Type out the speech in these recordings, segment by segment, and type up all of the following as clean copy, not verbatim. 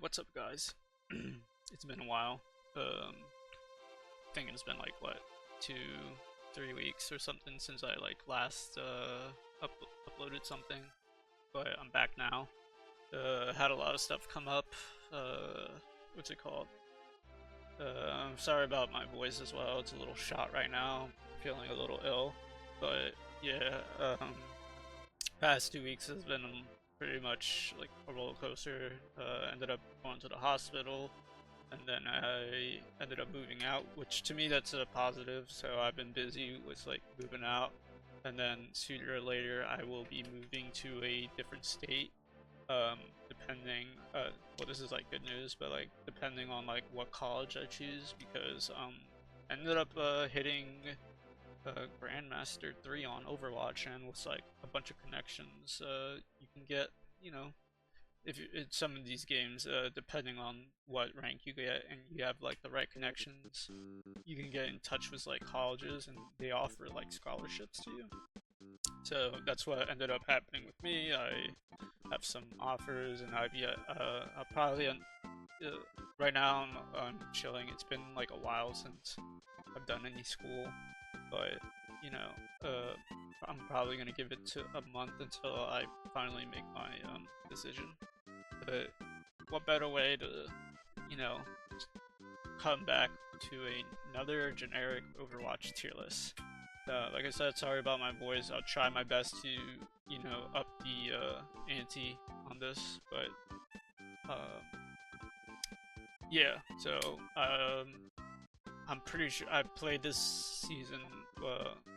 What's up, guys? It's been a while. I think it's been like what, 2, 3 weeks or something since I like last uploaded something, but I'm back now. Had a lot of stuff come up. What's it called? I'm sorry about my voice as well. It's a little shot right now. Feeling a little ill, but yeah. Past 2 weeks has been pretty much like a roller coaster. Ended up going to the hospital, and then I ended up moving out, which to me that's a positive. So I've been busy with like moving out, and then sooner or later I will be moving to a different state. Depending, well, this is like good news, but like depending on like what college I choose, because ended up hitting Grandmaster 3 on Overwatch, and with like a bunch of connections you can get, you know, if you, in some of these games, depending on what rank you get and you have like the right connections, you can get in touch with like colleges and they offer like scholarships to you. So that's what ended up happening with me. I have some offers, and I'll probably right now I'm chilling. It's been like a while since I've done any school, but you know, I'm probably gonna give it to a month until I finally make my decision. But what better way to, you know, come back to another generic Overwatch tier list? Like I said, sorry about my voice. I'll try my best to, you know, up the ante on this, but yeah. So I'm pretty sure I've played this season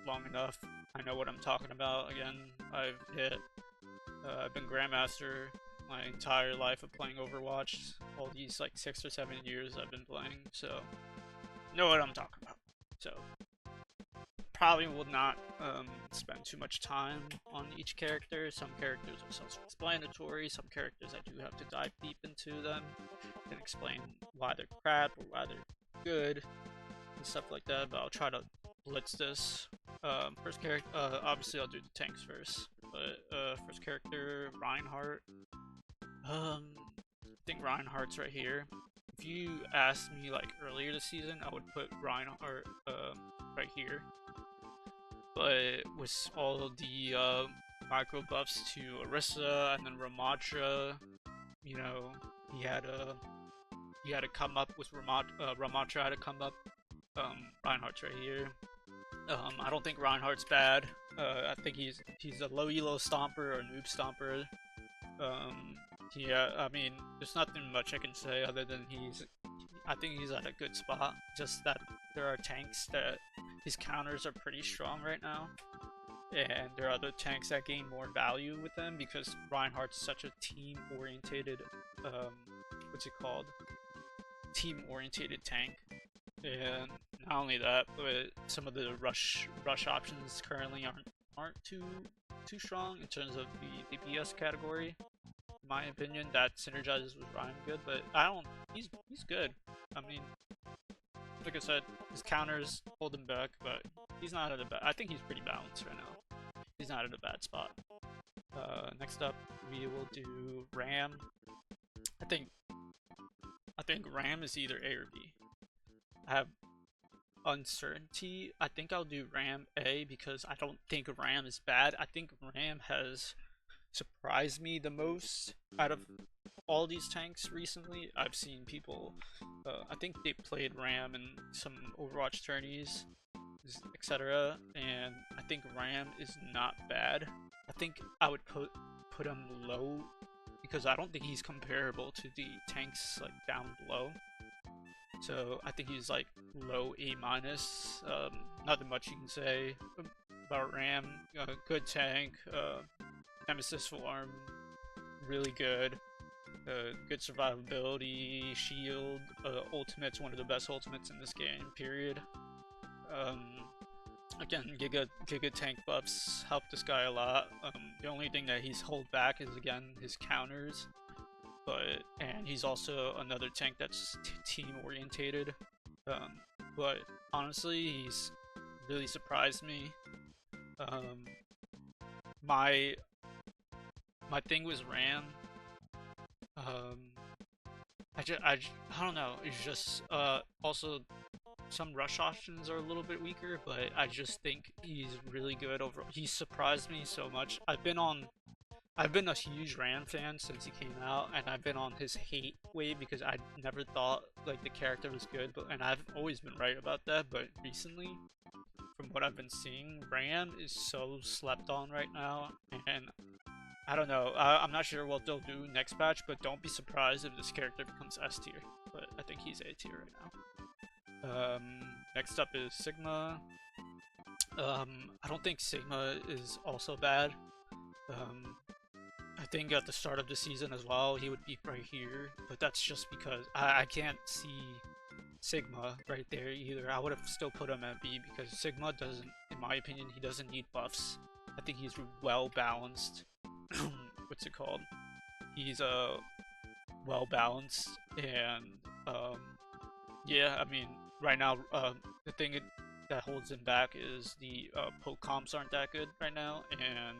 long enough. I know what I'm talking about. Again, I've been Grandmaster my entire life of playing Overwatch. All these like 6 or 7 years I've been playing, so know what I'm talking about. So probably will not spend too much time on each character. Some characters are self-explanatory. Some characters I do have to dive deep into them and explain why they're crap or why they're good and stuff like that. But I'll try to blitz this. First character, obviously I'll do the tanks first. But first character, Reinhardt. I think Reinhardt's right here. If you asked me like earlier this season, I would put Reinhardt right here. But with all of the micro buffs to Orisa and then Ramatra, you know, he had to come up with Ramatra had to come up. Reinhardt's right here. I don't think Reinhardt's bad. I think he's a low elo stomper or noob stomper. Yeah, I mean, there's nothing much I can say other than I think he's at a good spot. Just that there are tanks that his counters are pretty strong right now, and there are other tanks that gain more value with them because Reinhardt's such a team-orientated, what's it called? Team-orientated tank. And not only that, but some of the rush options currently aren't too strong in terms of the DPS category. In my opinion, that synergizes with Ryan good, but I don't. He's good. I mean, like I said, his counters hold him back, but he's not at a bad. I think he's pretty balanced right now. He's not at a bad spot. Next up, we will do Ram. I think Ram is either A or B. I have uncertainty. I think I'll do Ram A because I don't think Ram is bad. I think Ram has surprised me the most out of all these tanks recently. I've seen people, I think they played Ram in some Overwatch tourneys, etc. And I think Ram is not bad. I think I would put him low because I don't think he's comparable to the tanks like down below. So I think he's like low A minus. Nothing much you can say about Ram. Good tank. Nemesis form, really good. Good survivability, shield. Ultimate's one of the best ultimates in this game. Period. Again, Giga tank buffs help this guy a lot. The only thing that he's held back is again his counters. And he's also another tank that's team orientated. But honestly, he's really surprised me. My thing was Ram. I don't know. It's just also some rush options are a little bit weaker, but I just think he's really good over. He surprised me so much. I've been a huge Ram fan since he came out, and I've been on his hate wave because I never thought like the character was good, and I've always been right about that. But recently, from what I've been seeing, Ram is so slept on right now, and I don't know. I'm not sure what they'll do next patch, but don't be surprised if this character becomes S tier. But I think he's A tier right now. Next up is Sigma. I don't think Sigma is also bad. I think at the start of the season as well, he would be right here, but that's just because I can't see Sigma right there either. I would have still put him at B because Sigma doesn't, in my opinion, he doesn't need buffs. I think he's well balanced. What's it called? He's well balanced, and yeah, I mean right now the thing that holds him back is the poke comps aren't that good right now, and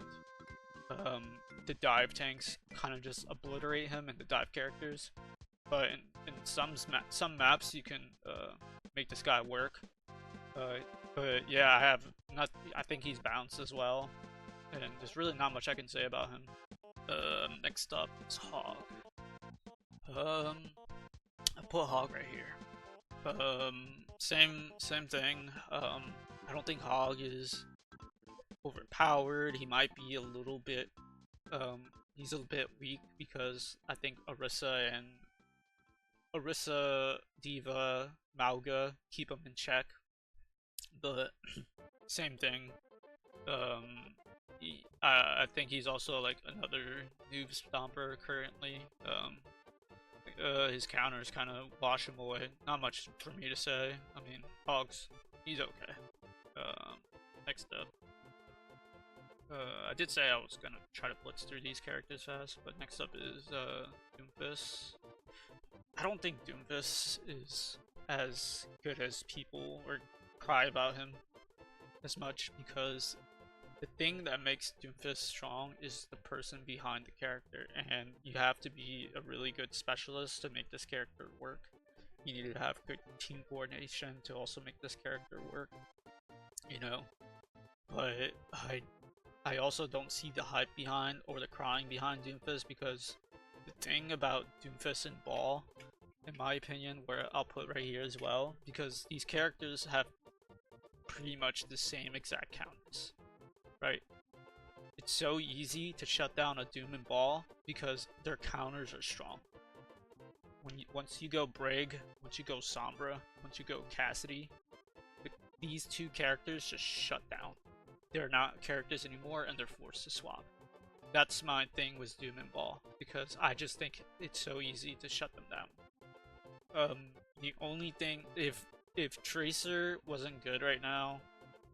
the dive tanks kind of just obliterate him and the dive characters. But in some maps you can make this guy work. But yeah, I think he's balanced as well, and there's really not much I can say about him. Next up is Hog. I put Hog right here. Same thing. I don't think Hog is overpowered. He might be a little bit he's a bit weak because I think Orisa, Diva, Mauga keep him in check. But same thing. I think he's also like another noob stomper currently. His counters kind of wash him away. Not much for me to say. I mean, Hogs, he's okay. Next up. I did say I was gonna try to blitz through these characters fast, but next up is Doomfist. I don't think Doomfist is as good as people or cry about him as much, because the thing that makes Doomfist strong is the person behind the character, and you have to be a really good specialist to make this character work. You need to have good team coordination to also make this character work, you know. But I also don't see the hype behind or the crying behind Doomfist, because the thing about Doomfist and Ball, in my opinion, where I'll put right here as well, because these characters have pretty much the same exact counters, right? It's so easy to shut down a Doom and Ball because their counters are strong. Once you go Brig, once you go Sombra, once you go Cassidy, these two characters just shut down. They're not characters anymore, and they're forced to swap. That's my thing with Doom and Ball, because I just think it's so easy to shut them down. The only thing, if Tracer wasn't good right now,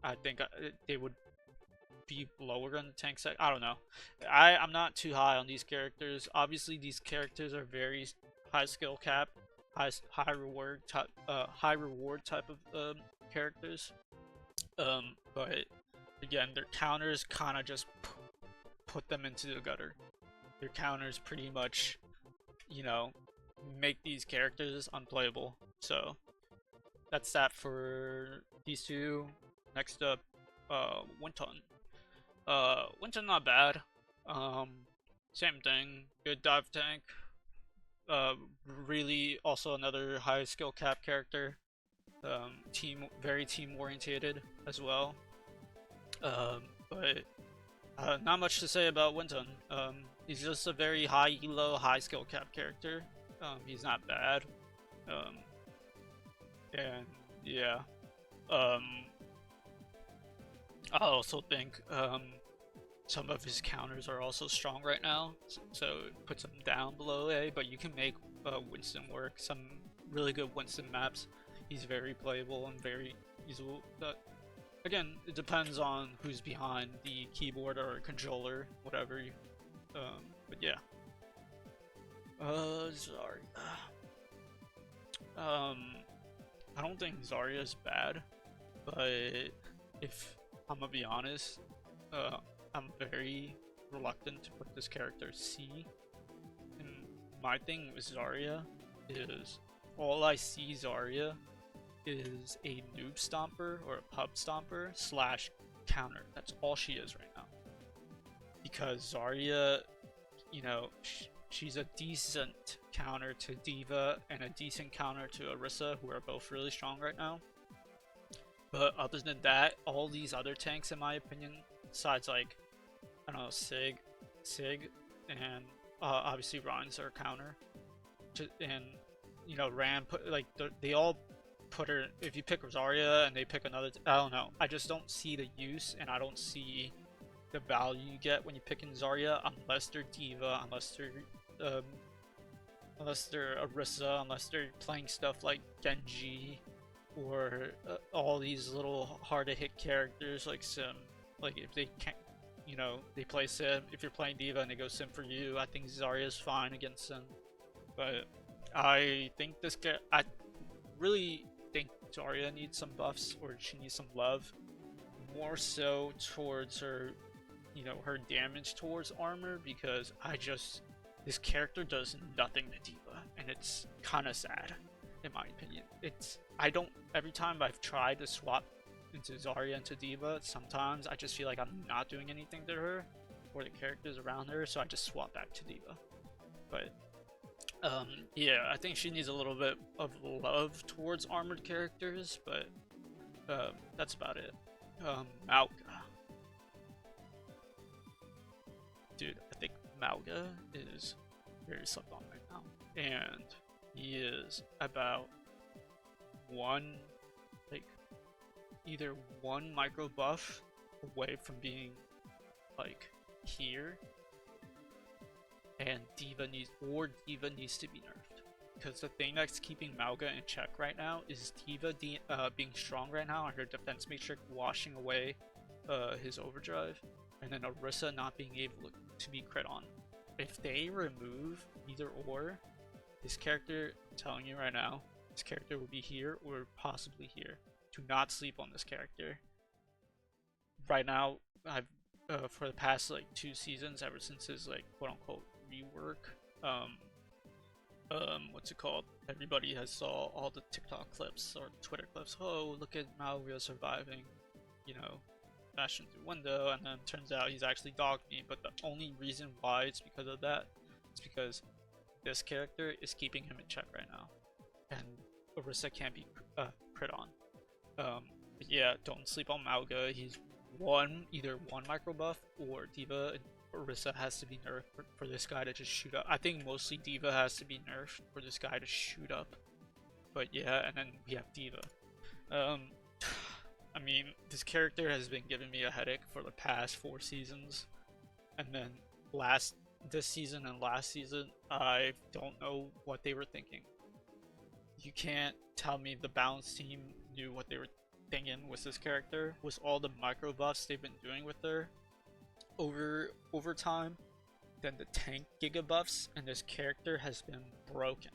I think they would be lower on the tank side. I don't know. I'm not too high on these characters. Obviously, these characters are very high skill cap, high reward type of characters. But again, their counters kind of just put them into the gutter. Their counters pretty much, you know, make these characters unplayable. So that's that for these two. Next up, Winton. Winton not bad. Same thing. Good dive tank. Really also another high skill cap character. Very team orientated as well. But not much to say about Winton. He's just a very high elo, high skill cap character. He's not bad. And yeah. I also think some of his counters are also strong right now, so it puts him down below A, but you can make Winston work. Some really good Winston maps. He's very playable and very usable. But again, it depends on who's behind the keyboard or controller, whatever. But yeah. Zarya. I don't think Zarya's bad, but if I'm gonna be honest, I'm very reluctant to put this character C. And my thing with Zarya is all I see Zarya is a noob stomper or a pub stomper slash counter. That's all she is right now. Because Zarya, you know, she's a decent counter to D.Va and a decent counter to Orisa, who are both really strong right now. But other than that, all these other tanks, in my opinion, besides like, I don't know, Sig, and obviously Ryan's our counter, and you know, Ram put like they all put her. If you pick Zarya and they pick another, I don't know. I just don't see the use, and I don't see the value you get when you pick in Zarya, unless they're D.Va, unless they're Orisa, unless they're playing stuff like Genji, or all these little hard to hit characters like Sim. Like if they can't, you know, they play Sim. If you're playing D.Va and they go Sim for you, I think Zarya is fine against Sim. But I think I really think Zarya needs some buffs, or she needs some love, more so towards her, you know, her damage towards armor, because this character does nothing to D.Va, and it's kind of sad, in my opinion. Every time I've tried to swap into Zarya into D.Va, sometimes I just feel like I'm not doing anything to her, or the characters around her, so I just swap back to D.Va. But, yeah, I think she needs a little bit of love towards armored characters, but, that's about it. Mauga. Dude, I think Mauga is very slept on right now, and he is about either one micro buff away from being like here, and D.Va needs to be nerfed, because the thing that's keeping Mauga in check right now is D.Va being strong right now and her defense matrix washing away his overdrive, and then Orisa not being able to be crit on. If they remove either or, this character, I'm telling you right now, this character will be here or possibly here. Do not sleep on this character. Right now, I've for the past like 2 seasons, ever since his like quote unquote rework, what's it called? Everybody has saw all the TikTok clips or Twitter clips. Oh, look at Mauga surviving, you know, Bastion through window, and then it turns out he's actually dogged me. But the only reason why it's because of that is because this character is keeping him in check right now, and Orisa can't be crit on. But yeah, don't sleep on Mauga. He's either one micro buff, or D.Va and Orisa has to be nerfed for this guy to just shoot up. I think mostly D.Va has to be nerfed for this guy to shoot up. But yeah, and then we have D.Va. I mean, this character has been giving me a headache for the past 4 seasons, and then this season and last season, I don't know what they were thinking. You can't tell me the balance team knew what they were thinking with this character, with all the micro buffs they've been doing with her over time, then the tank giga buffs, and this character has been broken.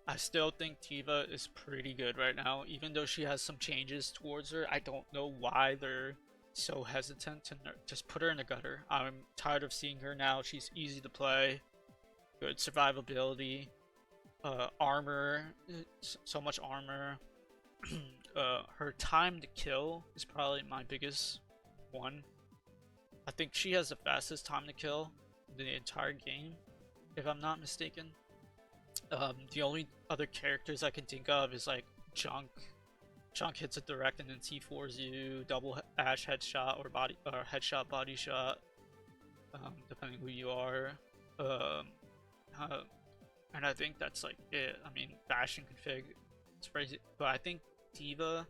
I still think D.Va is pretty good right now, even though she has some changes towards her. I don't know why they're so hesitant to just put her in the gutter. I'm tired of seeing her now. She's easy to play, good survivability, armor, so much armor. Her time to kill is probably my biggest one. I think she has the fastest time to kill in the entire game, if I'm not mistaken. The only other characters I can think of is like Junk. Junk hits it direct and then T4s you, double Ash headshot or headshot body shot, depending who you are. And I think that's like it. I mean, Bastion config, it's crazy, but I think D.Va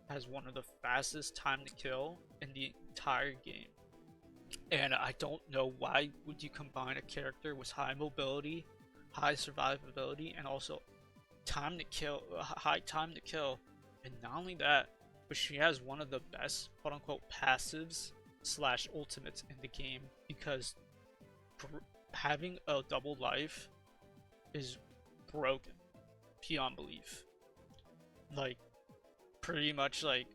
has one of the fastest time to kill in the entire game. And I don't know why would you combine a character with high mobility, high survivability, and also time to kill, high time to kill. And not only that, but she has one of the best quote unquote passives slash ultimates in the game, because having a double life is broken beyond belief. Like, pretty much, like,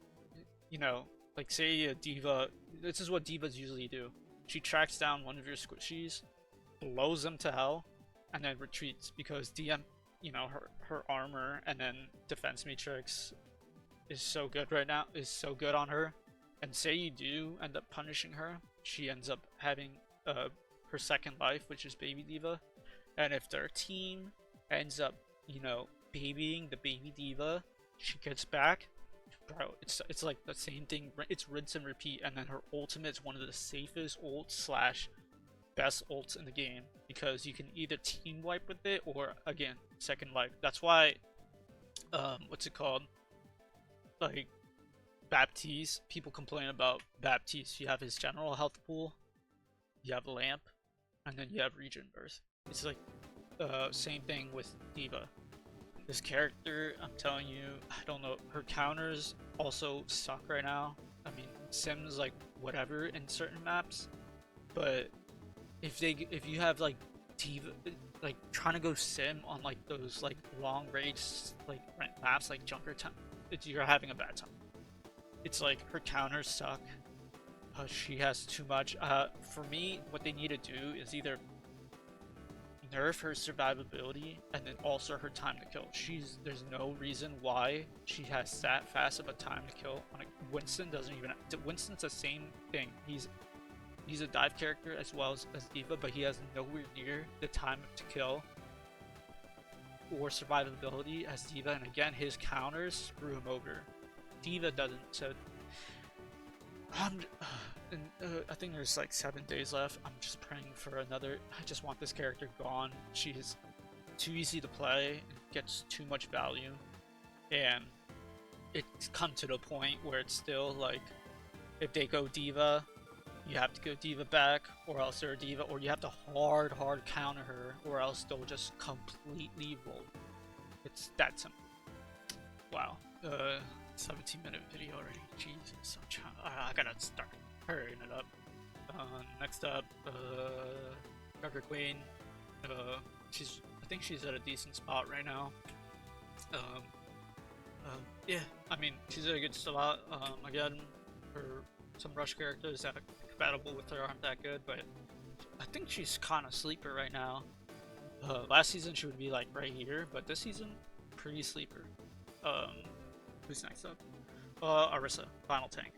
you know, like say a D.Va, this is what D.Vas usually do. She tracks down one of your squishies, blows them to hell, and then retreats, because you know, her armor and then defense matrix is so good right now, is so good on her. And say you do end up punishing her, she ends up having her second life, which is Baby D.Va. And if their team ends up, you know, babying the Baby D.Va, she gets back, bro, it's like the same thing. It's rinse and repeat. And then her ultimate is one of the safest ults slash best ults in the game, because you can either team wipe with it or, again, second life. That's why what's it called, like, Baptiste, people complain about Baptiste. You have his general health pool, you have lamp, and then you have regen burst. It's like same thing with D.Va. This character, I'm telling you, I don't know, her counters also suck right now. I mean, Sim's like whatever in certain maps, but if you have like D.Va, like trying to go Sim on like those like long range like maps like Junkertown, you're having a bad time. It's like her counters suck. She has too much. For me, what they need to do is either nerf her survivability and then also her time to kill. There's no reason why she has that fast of a time to kill. Winston doesn't even. Winston's the same thing. He's a dive character as well as D.Va, but he has nowhere near the time to kill or survivability as D.Va. And again, his counters screw him over. D.Va doesn't. So I think there's like 7 days left. I'm just praying for another. I just want this character gone. She's too easy to play and gets too much value, and it's come to the point where it's still like, if they go D.Va, you have to go D.Va back, or else they're a D.Va, or you have to hard counter her, or else they'll just completely roll. It's that simple. Wow. 17-minute video already. Jesus, I gotta start hurrying it up. Next up, Darker Queen. I think she's at a decent spot right now. Yeah, I mean, she's at a good spot. Again, some rush characters that are compatible with her aren't that good, but I think she's kind of sleeper right now. Last season she would be like right here, but this season, pretty sleeper. Who's next up? Orisa, final tank.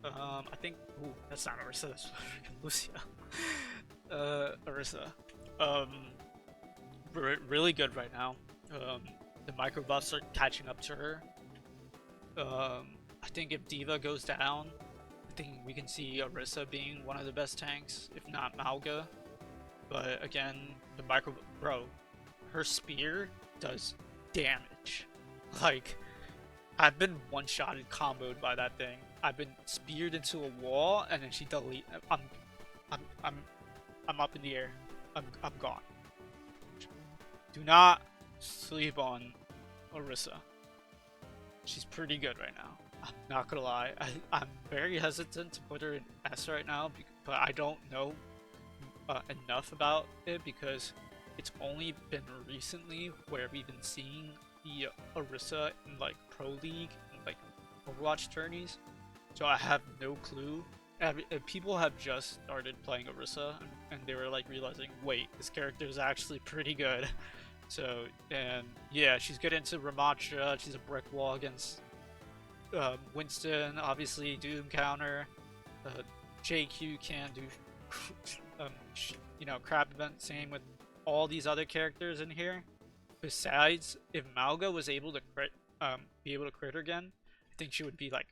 I think. Ooh, that's not Orisa. That's freaking Lucia. Orisa. Really good right now. The micro buffs are catching up to her. I think if D.Va goes down, I think we can see Orisa being one of the best tanks, if not Mauga. But again, the micro, bro, her spear does damage. Like, I've been one-shotted, comboed by that thing. I've been speared into a wall, and then she delete. I'm up in the air. I'm gone. Do not sleep on Orisa. She's pretty good right now. I'm not gonna lie. I'm very hesitant to put her in S right now, but I don't know enough about it, because it's only been recently where we've been seeing the Orisa in like Pro League and like Overwatch tourneys, so I have no clue. People have just started playing Orisa and they were like realizing, wait, this character is actually pretty good. So, and yeah, she's good into Ramattra. She's a brick wall against Winston, obviously Doom counter. JQ can do you know, crap event. Same with all these other characters in here. Besides, if Mauga was able to be able to crit her again, I think she would be like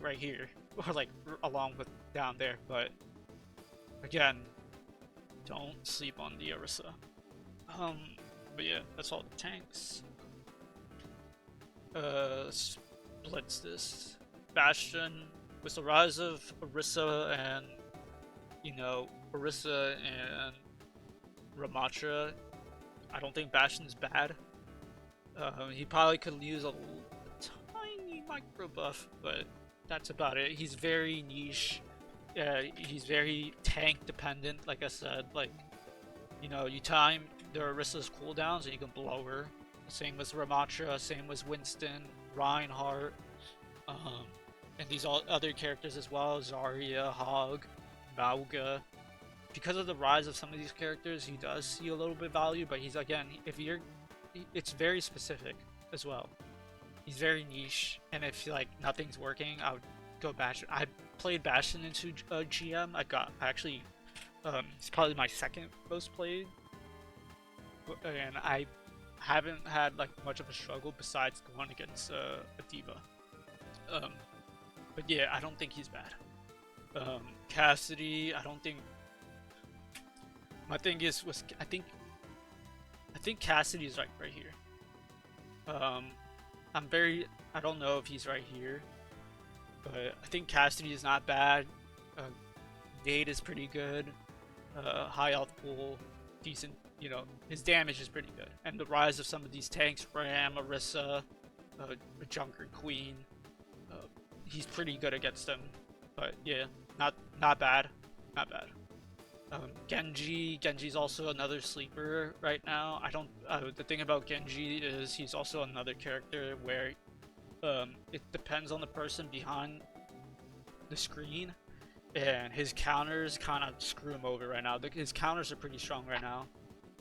right here, or like along with down there. But again, don't sleep on the Orisa. But yeah, that's all the tanks. Splits this. Bastion, with the rise of Orisa and, you know, Orisa and Ramattra, I don't think Bastion's bad. He probably could use a tiny micro buff, but that's about it. He's very niche. He's very tank dependent, like I said. Like, you know, you time the Orisa's cooldowns and you can blow her. Same with Ramattra, same with Winston, Reinhardt, and these other characters as well, Zarya, Hog, Mauga. Because of the rise of some of these characters, he does see a little bit of value, but he's, again, if you're it's very specific as well. He's very niche, and if like nothing's working, I would go Bastion. I played Bastion into GM. I actually it's probably my second most played, and I haven't had like much of a struggle besides going against a diva. Um, but yeah, I don't think he's bad. Cassidy, I don't think. My thing is was I think Cassidy's right here. Um, I don't know if he's right here, but I think Cassidy is not bad. Uh, Nade is pretty good. High health pool, decent. You know, his damage is pretty good. And the rise of some of these tanks, Ram, Orisa, Junker Queen, he's pretty good against them. But yeah, not bad, not bad. Genji's also another sleeper right now. I don't. The thing about Genji is he's also another character where it depends on the person behind the screen, and his counters kind of screw him over right now. His counters are pretty strong right now,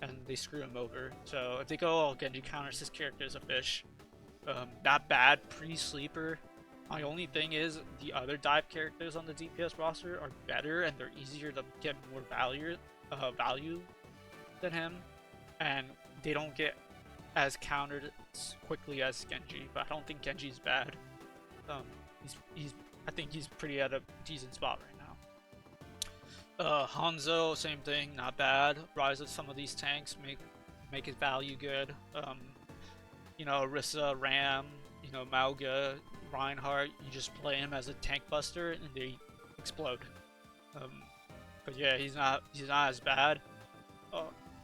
and they screw him over. So if they go, oh, Genji counters his character is a fish. Not bad pre-sleeper. My only thing is the other dive characters on the DPS roster are better and they're easier to get more value than him, and they don't get as countered quickly as Genji. But I don't think Genji's bad. I think he's pretty at a decent spot right now. Hanzo, same thing, not bad. Rise of some of these tanks make his value good. You know, Orisa, Ram, you know, Mauga, Reinhardt, you just play him as a tank buster and they explode. But yeah, he's not as bad.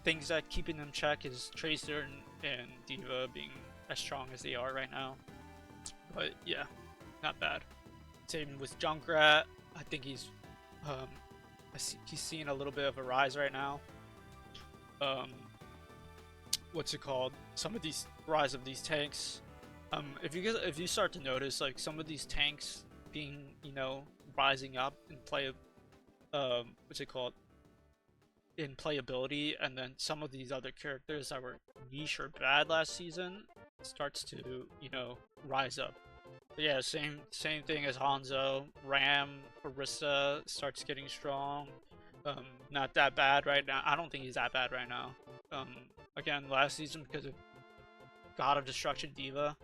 Things that keep him in check is Tracer and D.Va being as strong as they are right now. But yeah, not bad. Same with Junkrat. I think he's seeing a little bit of a rise right now. What's it called? Some of these rise of these tanks. If you start to notice like some of these tanks being, you know, rising up in what's it called? In playability, and then some of these other characters that were niche or bad last season starts to, you know, rise up. But yeah, same thing as Hanzo. Ram, Orisa starts getting strong. Not that bad right now. I don't think he's that bad right now. Again, last season, because of God of Destruction, D.Va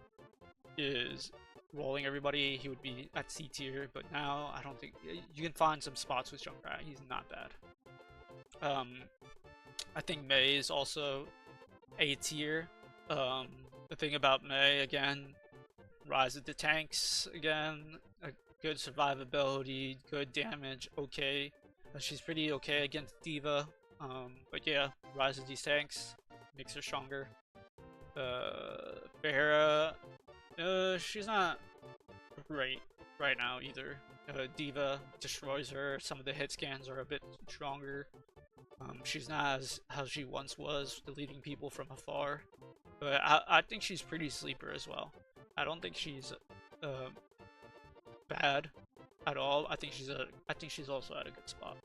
is rolling everybody, he would be at C tier, but now I don't think you can find some spots with Junkrat. He's not bad. I think Mei is also A tier. The thing about Mei, again, rise of the tanks again, a good survivability, good damage, okay. She's pretty okay against D.Va. But yeah, rise of these tanks makes her stronger. Pharah, she's not great right now either. D.Va destroys her. Some of the hit scans are a bit stronger. She's not as how she once was, deleting people from afar. But I think she's pretty sleeper as well. I don't think she's bad at all. I think she's also at a good spot.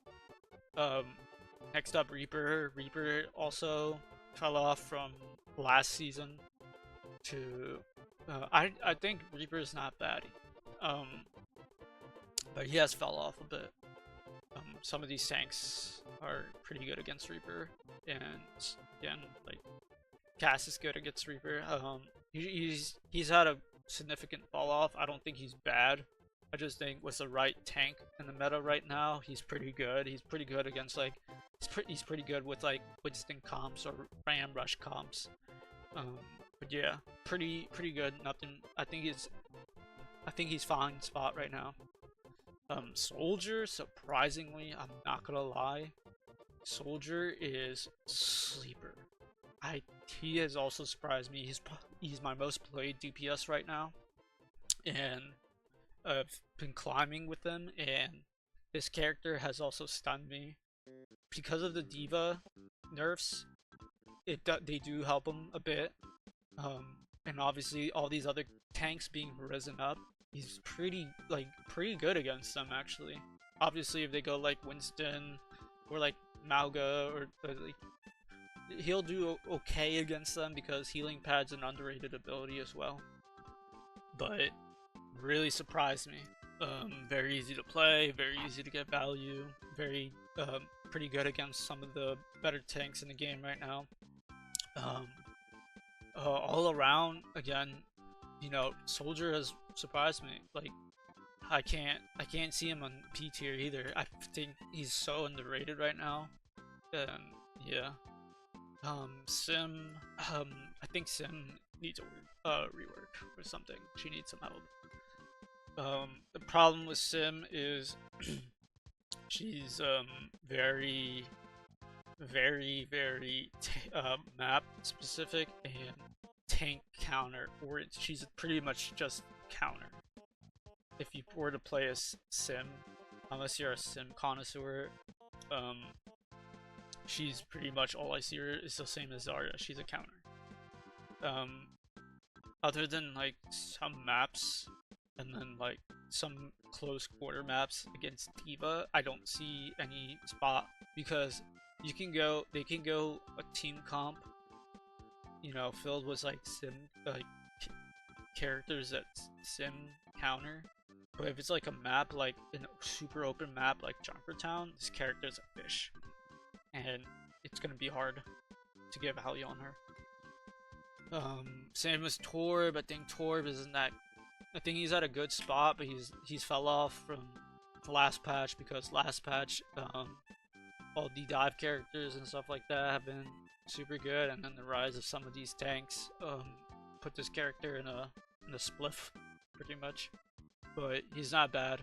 Next up, Reaper. Reaper also fell off from last season to I think Reaper is not bad, but he has fell off a bit. Some of these tanks are pretty good against Reaper, and again, like Cass is good against Reaper. He's had a significant fall off. I don't think he's bad. I just think with the right tank in the meta right now, he's pretty good. He's pretty good against like he's pretty good with like Winston comps or Ram Rush comps. But yeah, pretty good. Nothing. I think he's fine spot right now. Soldier, surprisingly, I'm not gonna lie, Soldier is sleeper. He has also surprised me. He's my most played DPS right now, and I've been climbing with him, and this character has also stunned me because of the D.Va nerfs. They do help him a bit, and obviously all these other tanks being risen up, he's pretty good against them actually. Obviously, if they go like Winston or like Mauga or like he'll do okay against them because healing pad's an underrated ability as well. But really surprised me. Very easy to play, very easy to get value, very pretty good against some of the better tanks in the game right now. All around, again, you know, Soldier has surprised me. Like, I can't see him on P tier either. I think he's so underrated right now. And yeah, Sim, I think Sim needs a rework or something. She needs some help. The problem with Sim is she's very map specific and tank counter, or she's pretty much just counter. If you were to play a Sim, unless you're a Sim connoisseur, she's pretty much all I see her is the same as Zarya. She's a counter. Other than like some maps and then like some close quarter maps against D.Va, I don't see any spot because they can go a team comp, you know, filled with like sim like characters that sim counter. But if it's like a map, like a super open map like Junkertown, this character's a fish, and it's gonna be hard to get value on her. Same as Torb. I think Torb isn't that. I think he's at a good spot, but he's fell off from the last patch because last patch, all the dive characters and stuff like that have been super good, and then the rise of some of these tanks, put this character in a spliff, pretty much. But he's not bad.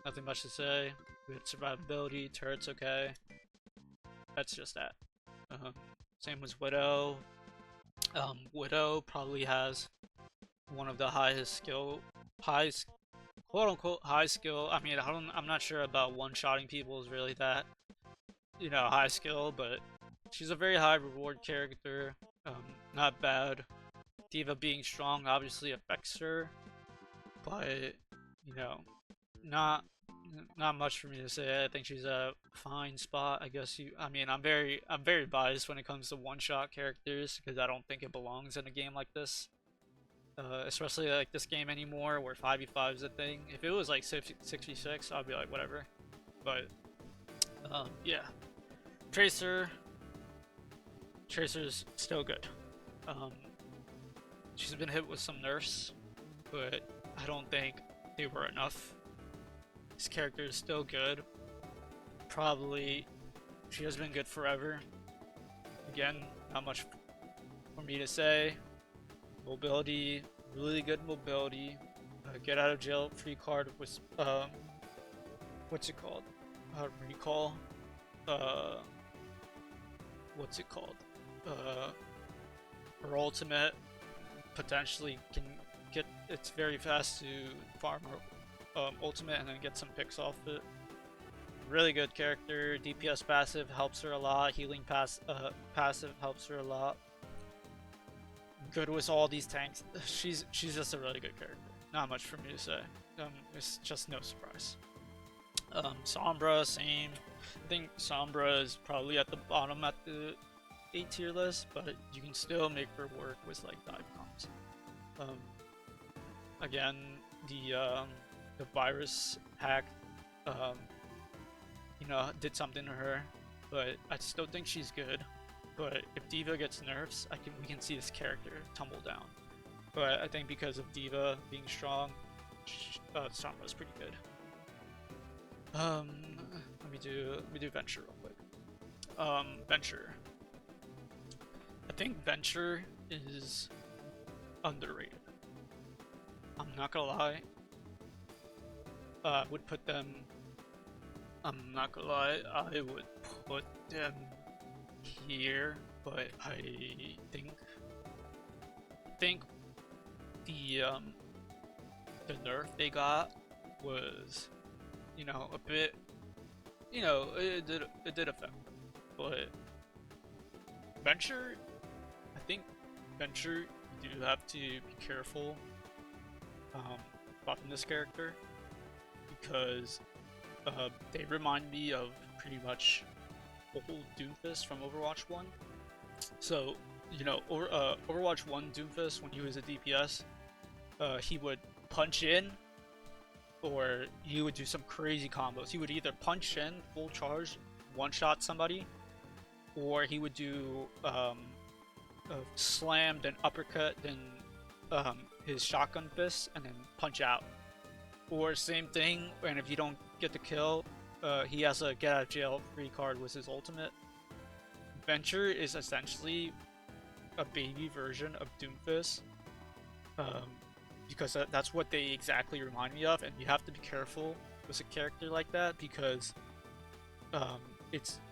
Nothing much to say. Good survivability. Turret's okay. That's just that. Same with Widow. Widow probably has one of the highest quote unquote high skill. I mean, I'm not sure about one-shotting people is really that, you know, high skill, but she's a very high reward character. Not bad. D.Va being strong obviously affects her, but you know, not much for me to say. I think she's a fine spot. I guess I mean, I'm very biased when it comes to one-shot characters because I don't think it belongs in a game like this. Especially like this game anymore, where 5v5 is a thing. If it was like 6v6, I'd be like whatever. But yeah, Tracer's still good. She's been hit with some nerfs, but I don't think they were enough. This character is still good. Probably, she has been good forever. Again, not much for me to say. Mobility, really good mobility. Get out of jail free card with what's it called? Recall. What's it called? Her ultimate potentially can get. It's very fast to farm her ultimate and then get some picks off it. Really good character. DPS passive helps her a lot. Healing passive helps her a lot. Good with all these tanks. She's just a really good character. Not much for me to say. It's just no surprise. Sombra, same. I think Sombra is probably at the bottom at the A tier list, but you can still make her work with like dive comps. Again, the virus hack, you know, did something to her, but I still think she's good. But if D.Va gets nerfs, we can see this character tumble down. But I think because of D.Va being strong, Sombra's pretty good. Let me do Venture real quick. Venture. I think Venture is underrated. I'm not gonna lie. I would put them. I'm not gonna lie. I would put them here, but I think the nerf they got was, you know, a bit, you know, it did affect them. But Venture, I think Venture, you do have to be careful buffing this character because they remind me of pretty much old Doomfist from Overwatch 1. So, you know, Overwatch 1 Doomfist, when he was a DPS, he would punch in, or he would do some crazy combos. He would either punch in, full charge, one-shot somebody, or he would do a slam, then uppercut, then his shotgun fist, and then punch out. Or same thing, and if you don't get the kill, he has a get out of jail free card with his ultimate. Venture is essentially a baby version of Doomfist, um, because that's what they exactly remind me of, and you have to be careful with a character like that because um,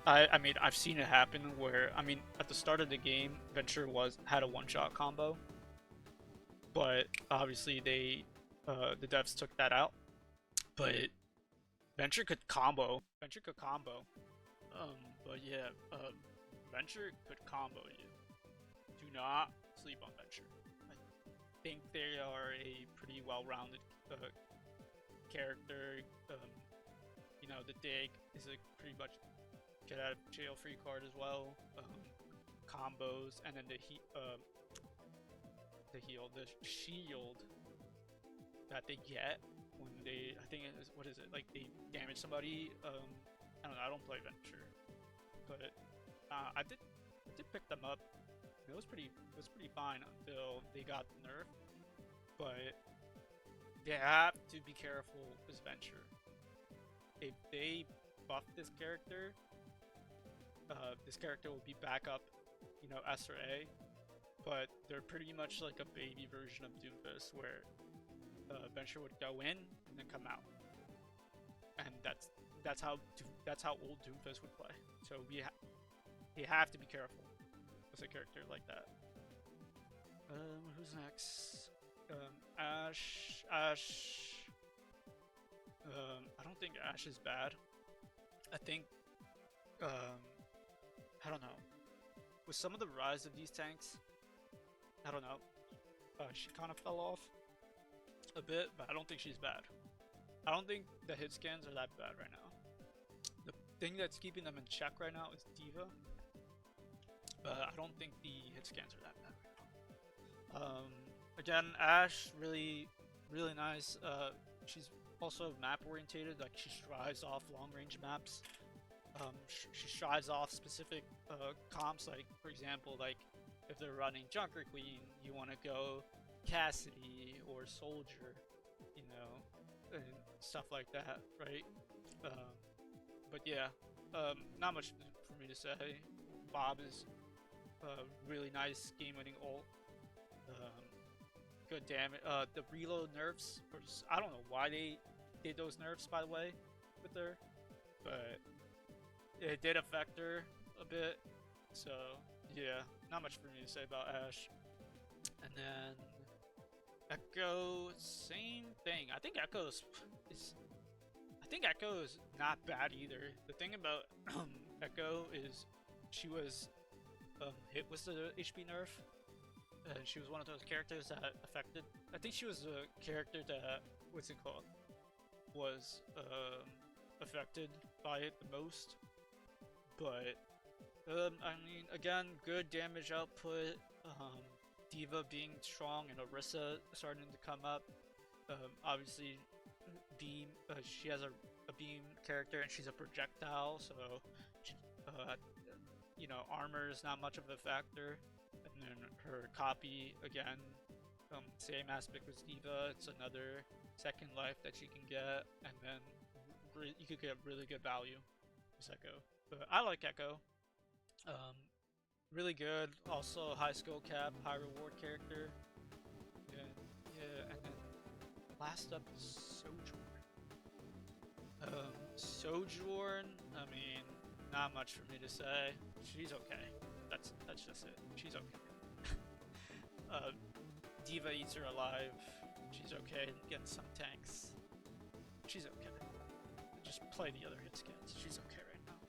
I mean I've seen it happen where I mean at the start of the game Venture had a one-shot combo, but obviously the devs took that out. But Venture could combo. Venture could combo. But yeah, Venture could combo you. Do not sleep on Venture. I think they are a pretty well-rounded character. You know, the dig is a pretty much get out of jail free card as well. Combos, and then the shield that they get when they, I think it is, what is it, like they damage somebody. I don't know, I don't play Venture, but I did pick them up. It was pretty fine until they got nerfed. But they have to be careful with Venture. If they buff this character will be back up, you know, S or A. But they're pretty much like a baby version of Doomfist, where Venture would go in and then come out, and that's how old Doomfist would play. So you have to be careful with a character like that. Who's next? Ashe. I don't think Ashe is bad. I think I don't know. With some of the rise of these tanks, I don't know. She kind of fell off a bit, but I don't think she's bad. I don't think the hit scans are that bad right now. The thing that's keeping them in check right now is D.Va. But I don't think the hit scans are that bad right now. Again, Ashe, really nice. She's also map orientated, like she strives off long range maps. She strives off specific comps, like for example, like if they're running Junker Queen, you want to go Cassidy or Soldier, you know, and stuff like that, right? But yeah, not much for me to say. Bob is really nice game-winning ult. Good damage. The reload nerfs, I don't know why they did those nerfs, by the way, with her, but it did affect her a bit. So yeah, not much for me to say about Ashe. And then Echo, same thing. I think Echo is not bad either. The thing about Echo is she was hit with the HP nerf. She was one of those characters that affected. I think she was a character that, what's it called, was affected by it the most. But I mean, again, good damage output. D.Va being strong and Orisa starting to come up. Obviously, beam. She has a beam character and she's a projectile, so she, you know, armor is not much of a factor. And then her copy again, same aspect with D.Va. It's another second life that she can get, and then you could get really good value with Echo. But I like Echo. Really good. Also high skill cap, high reward character. Yeah, and then last up is Sojourn. Sojourn, I mean, not much for me to say. She's okay. That's just it. She's okay. D.Va eats her alive. She's okay against some tanks. She's okay. Just play the other hit scans. She's okay right now.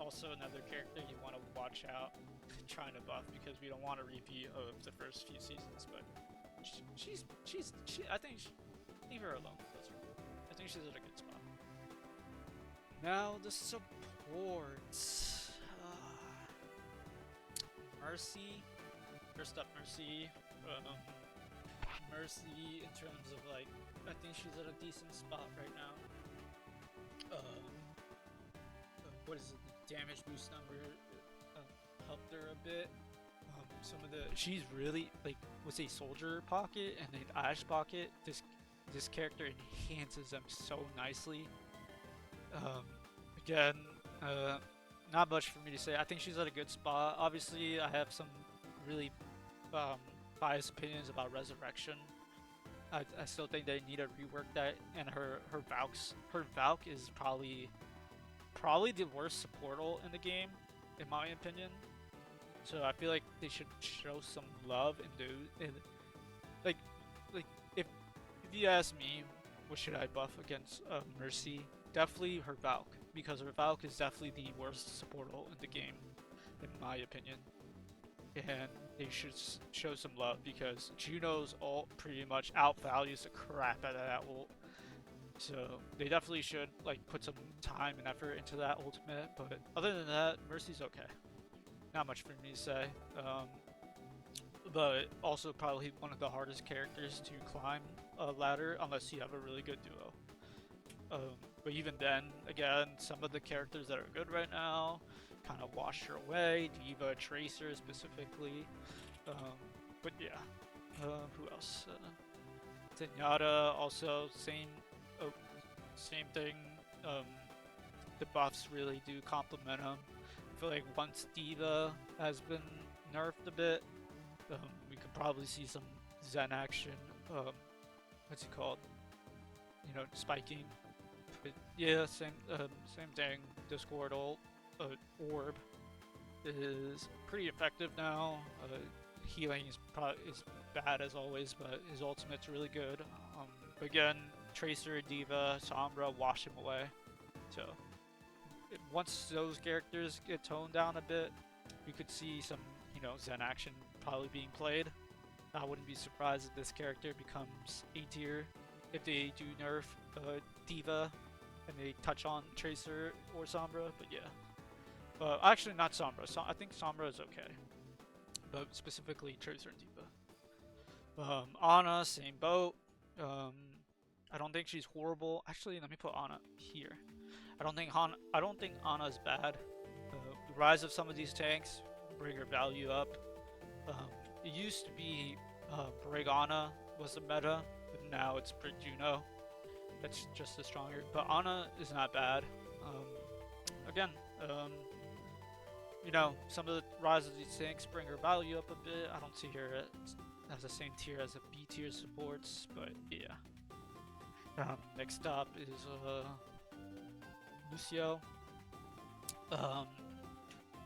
Also, another character you want to watch out trying to buff, because we don't want a repeat of the first few seasons. But I think leave her alone. I think she's at a good spot. Now the supports. Mercy. First up, Mercy. Mercy in terms of like, I think she's at a decent spot right now. What is it? The damage boost number helped her a bit. Some of the she's really like with a soldier pocket and an Ashe pocket. This character enhances them so nicely. Again, not much for me to say. I think she's at a good spot. Obviously, I have some really biased opinions about Resurrection. I still think they need to rework that. And her Valk is probably the worst support ult in the game, in my opinion. So I feel like they should show some love and do and like if you ask me, what should I buff against Mercy? Definitely her Valk, because her Valk is definitely the worst support ult in the game, in my opinion. And they should show some love because Juno's ult pretty much outvalues the crap out of that ult. So they definitely should like put some time and effort into that ultimate. But other than that, Mercy's okay. Not much for me to say. But also probably one of the hardest characters to climb a ladder unless you have a really good duo. But even then, again, some of the characters that are good right now kind of wash her away. D.Va, Tracer specifically. But yeah, who else? Zenyatta also same thing. The buffs really do complement him. I feel like once D.Va has been nerfed a bit, we could probably see some Zen action. What's it called? You know, spiking. But yeah, same thing. Discord ult, orb is pretty effective now. Healing is bad as always, but his ultimate's really good. Again, Tracer, D.Va, Sombra wash him away. So once those characters get toned down a bit, we could see some, you know, Zen action probably being played. I wouldn't be surprised if this character becomes A tier if they do nerf D.Va and they touch on Tracer or Sombra. But yeah, actually not Sombra. I think Sombra is okay, but specifically Tracer and D.Va. Ana, same boat. I don't think she's horrible. Actually, let me put Ana here. I don't think Ana's bad. The rise of some of these tanks bring her value up. It used to be Brig Ana was the meta, but now it's Brig Juno. That's just as stronger. But Ana is not bad. Again, you know, some of the rise of these tanks bring her value up a bit. I don't see her as the same tier as a B tier supports, but yeah. Next up is Lucio. I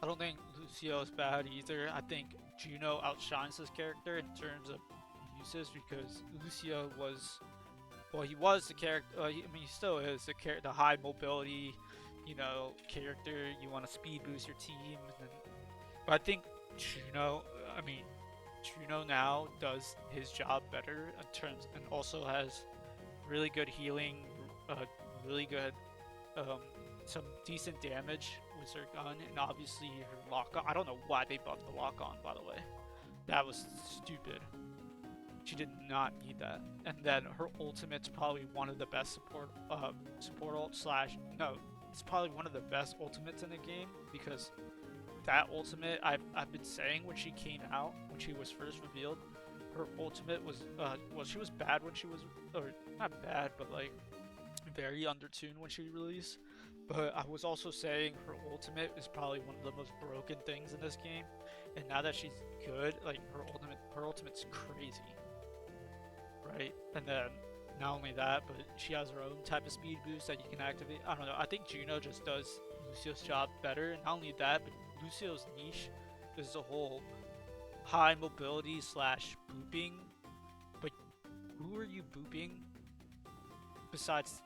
don't think Lucio is bad either. I think Juno outshines this character in terms of uses because Lucio was, well, he was the character. I mean, he still is the high mobility, you know, character. You want to speed boost your team, but I think Juno now does his job better in terms, and also has really good healing, really good, some decent damage with her gun, and obviously her lock-on. I don't know why they buffed the lock-on, by the way. That was stupid. She did not need that. And then her ultimate's probably one of the best support ult slash, no, it's probably one of the best ultimates in the game, because that ultimate, I've been saying when she came out, when she was first revealed, her ultimate was, well, she was bad when she was, or not bad, but like very undertuned when she released. But I was also saying her ultimate is probably one of the most broken things in this game. And now that she's good, like her ultimate's crazy, right? And then not only that, but she has her own type of speed boost that you can activate. I don't know. I think Juno just does Lucio's job better. And not only that, but Lucio's niche is the whole high mobility slash booping. But who are you booping besides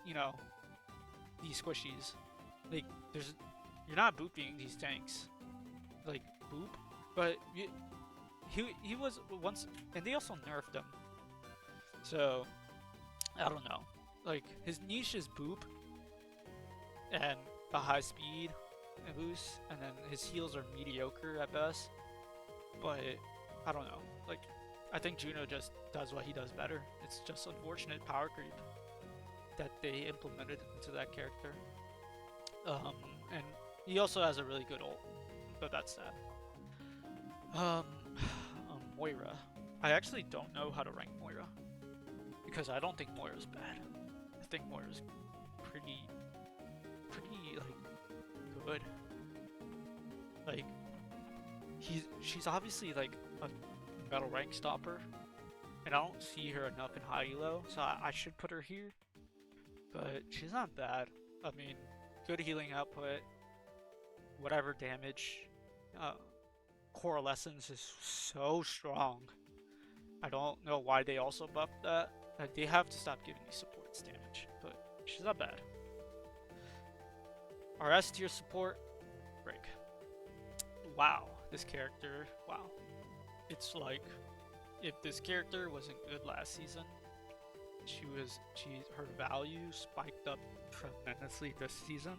you know, these squishies? Like, you're not booping these tanks. Like, boop. But he was once, and they also nerfed him. So I don't know. Like, his niche is boop and the high speed, boost, and then his heals are mediocre at best. But I don't know. Like, I think Juno just does what he does better. It's just unfortunate power creep that they implemented into that character. And he also has a really good ult, but that's that. Moira. I actually don't know how to rank Moira because I don't think Moira's bad. I think Moira's pretty like good. Like she's obviously like a metal rank stopper, and I don't see her enough in high elo, so I should put her here. But she's not bad. I mean, good healing output, whatever damage. Coalescence is so strong. I don't know why they also buffed that. They have to stop giving these supports damage, but she's not bad. Our S tier support, Break. Wow, this character, wow. It's like, if this character wasn't good last season, her value spiked up tremendously this season.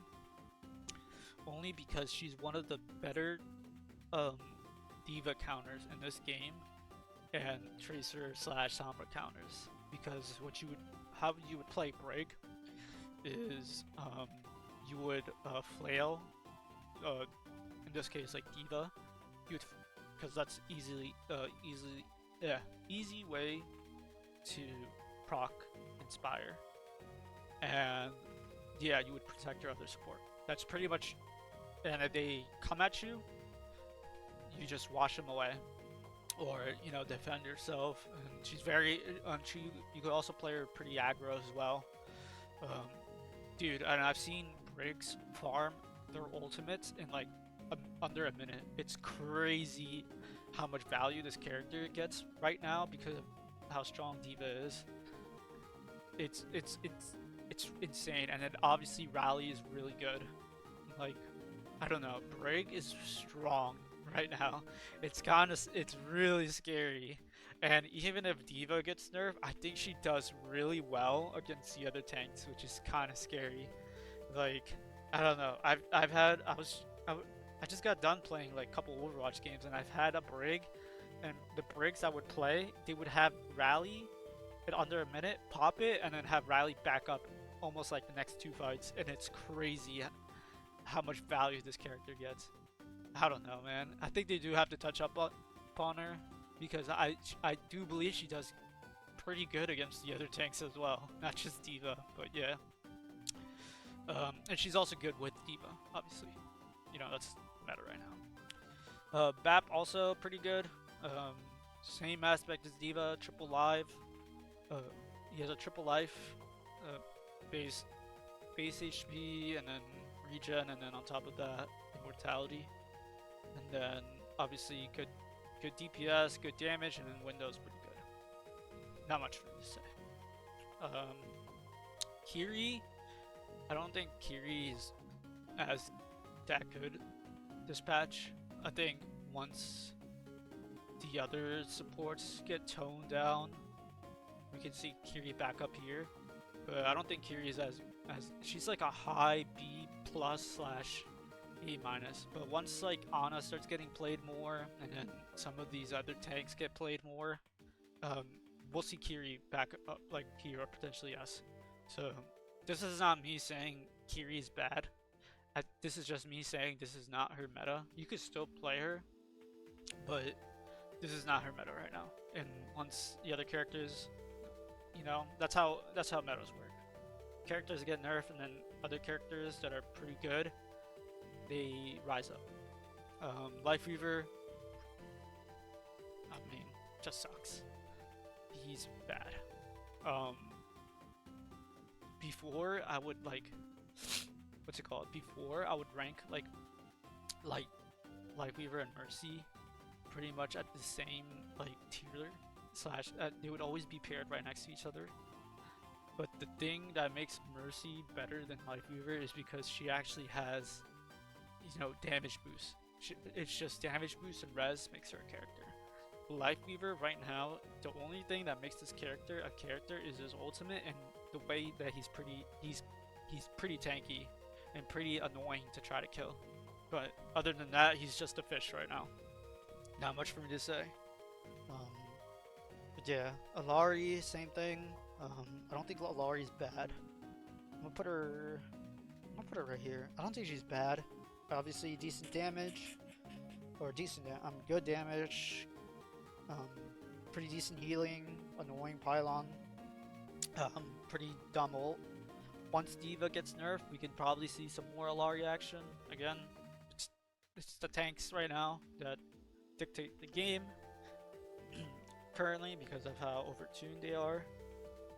Only because she's one of the better D.Va counters in this game, and Tracer / Sombra counters. Because how you would play Break is you would flail, in this case like D.Va, because that's easy way to proc Inspire, and yeah, you would protect your other support. That's pretty much, and if they come at you, you just wash them away, or defend yourself. And she's very, you could also play her pretty aggro as well. Dude, and I've seen Briggs farm their ultimates in like under a minute. It's crazy how much value this character gets right now because of how strong D.Va is. It's insane. And then obviously Rally is really good. Like, I don't know, Brig is strong right now. It's really scary. And even if D.Va gets nerfed, I think she does really well against the other tanks, which is kind of scary. Like, I don't know. I just got done playing like a couple Overwatch games, and I've had a Brig, and the Brigs I would play, they would have Rally in under a minute, pop it, and then have Rally back up almost like the next 2 fights, and it's crazy how much value this character gets. I don't know, man. I think they do have to touch up upon her, because I do believe she does pretty good against the other tanks as well, not just D.Va, but yeah. And she's also good with D.Va, obviously. That's the meta right now. BAP also pretty good. Same aspect as D.Va, triple live. He has a triple life, base HP, and then regen, and then on top of that, immortality. And then obviously good DPS, good damage, and then Window's pretty good. Not much for me to say. Kiri, I don't think Kiri is as that good this patch. I think once the other supports get toned down, we can see Kiri back up here. But I don't think Kiri is as she's like a high B+ / A-. But once like Ana starts getting played more, and then some of these other tanks get played more, we'll see Kiri back up like here, or potentially S. So this is not me saying Kiri's bad. This is just me saying this is not her meta. You could still play her, but this is not her meta right now. And once the other characters, that's how metas work. Characters get nerfed, and then other characters that are pretty good, they rise up. Life Weaver, I mean, just sucks. He's bad. Before I would Before I would rank like Life Weaver and Mercy pretty much at the same like tier / they would always be paired right next to each other. But the thing that makes Mercy better than Life Weaver is because she actually has, damage boost. It's just damage boost and res makes her a character. Life Weaver right now, the only thing that makes this character a character is his ultimate and the way that he's pretty tanky and pretty annoying to try to kill. But other than that, he's just a fish right now. Not much for me to say. Um, but yeah, Alari, same thing. I don't think Alari's bad. I'm gonna put her. I'm gonna put her right here. I don't think she's bad. Obviously, decent damage, or good damage. Um, Pretty decent healing. Annoying pylon. Pretty dumb ult. Once Diva gets nerfed, we could probably see some more Alari action. Again, it's the tanks right now that dictate the game currently because of how overtuned they are.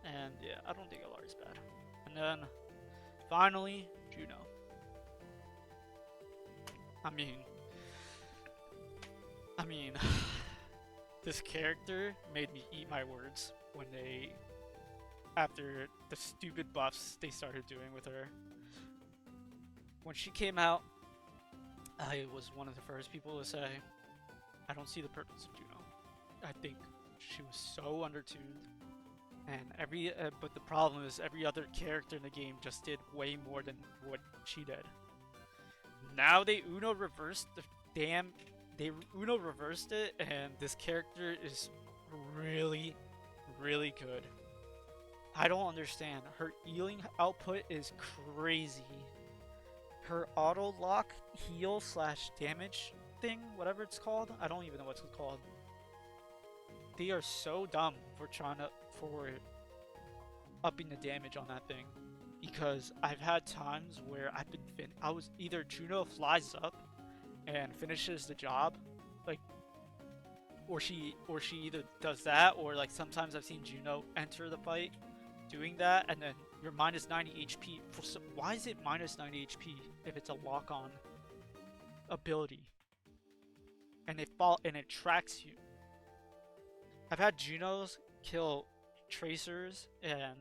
And yeah, I don't think Alari's bad. And then finally, Juno. I mean, this character made me eat my words when after the stupid buffs they started doing with her. When she came out, I was one of the first people to say, I don't see the purpose of Juno. I think she was so undertuned, and but the problem is every other character in the game just did way more than what she did. Now they Uno reversed it, and this character is really, really good. I don't understand. Her healing output is crazy. Her auto lock heal / damage thing, whatever it's called, I don't even know what it's called. They are so dumb for upping the damage on that thing, because I've had times where I was either Juno flies up and finishes the job, like, or she either does that, or like sometimes I've seen Juno enter the fight doing that, and then you're minus 90 HP. Why is it minus 90 HP if it's a lock-on ability? And it tracks you. I've had Junos kill Tracers and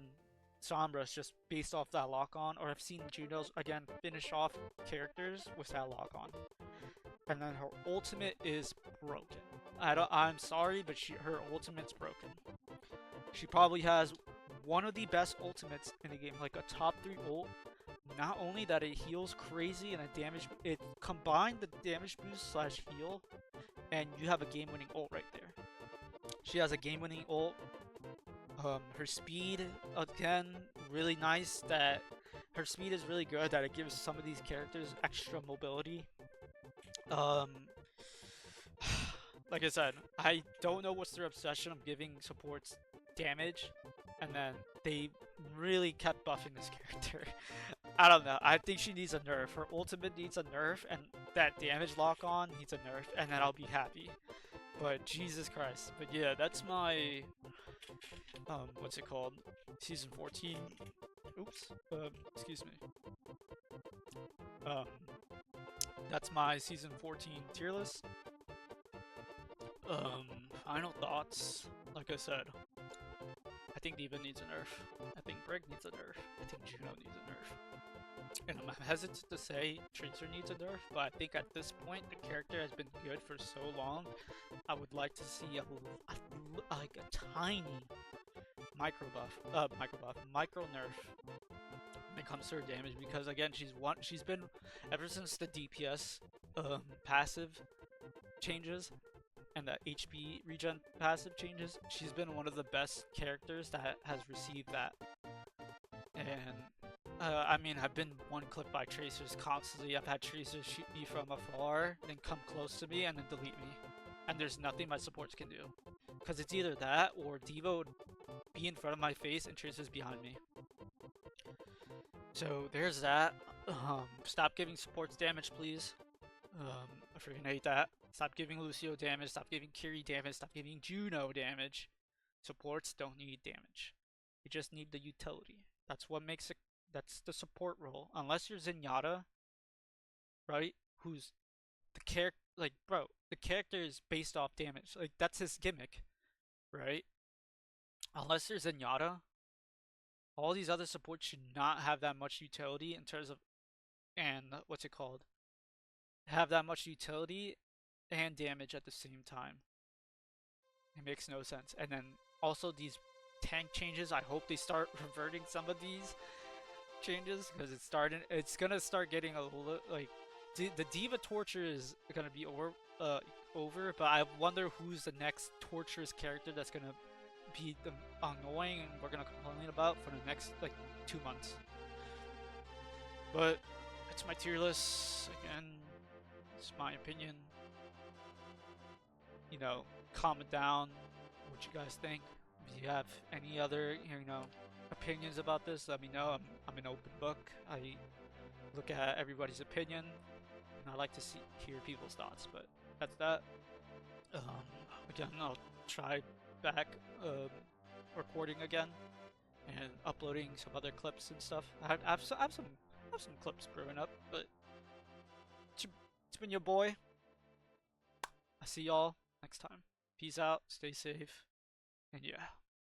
Sombras just based off that lock-on, or I've seen Junos again finish off characters with that lock-on. And then her ultimate is broken. I'm sorry, but her ultimate's broken. She probably has one of the best ultimates in the game, like a top 3 ult. Not only that, it heals crazy and it combined the damage boost / heal, and you have a game-winning ult right there. She has a game-winning ult. Her speed, again, really nice. That her speed is really good. That it gives some of these characters extra mobility. Like I said, I don't know what's their obsession of giving supports damage, and then they really kept buffing this character. I don't know. I think she needs a nerf. Her ultimate needs a nerf, and that damage lock on needs a nerf, and then I'll be happy. But Jesus Christ. But yeah, that's my what's it called? Season 14. Oops. Excuse me. That's my season 14 tier list. Final thoughts. Like I said, I think Diva needs a nerf. I think Brig needs a nerf. I think Juno needs a nerf. And I'm hesitant to say Tracer needs a nerf, but I think at this point the character has been good for so long. I would like to see like a tiny micro nerf when it comes to her damage, because again she's been ever since the DPS passive changes and the HP regen passive changes, she's been one of the best characters that has received that. And I mean, I've been one-clicked by Tracers constantly. I've had Tracers shoot me from afar, then come close to me, and then delete me. And there's nothing my supports can do. Because it's either that, or Diva would be in front of my face and Tracers behind me. So there's that. Stop giving supports damage, please. I freaking hate that. Stop giving Lucio damage, stop giving Kiri damage, stop giving Juno damage. Supports don't need damage. You just need the utility. That's what makes it. That's the support role. Unless you're Zenyatta, right? Who's the character? Like, bro, the character is based off damage. Like, that's his gimmick, right? Unless you're Zenyatta, all these other supports should not have that much utility in terms of, and what's it called? Have that much utility and damage at the same time. It makes no sense. And then also these tank changes, I hope they start reverting some of these changes, because it's gonna start getting a little like the diva torture is gonna be over, but I wonder who's the next torturous character that's gonna be the annoying and we're gonna complain about for the next like 2 months. But it's my tier list again. It's my opinion. You know, comment down what you guys think. If you have any other, opinions about this, let me know. I'm an open book. I look at everybody's opinion, and I like to hear people's thoughts. But that's that. Again, I'll try back recording again and uploading some other clips and stuff. I have some clips brewing up, but it's been your boy. I see y'all next time. Peace out, stay safe, and yeah.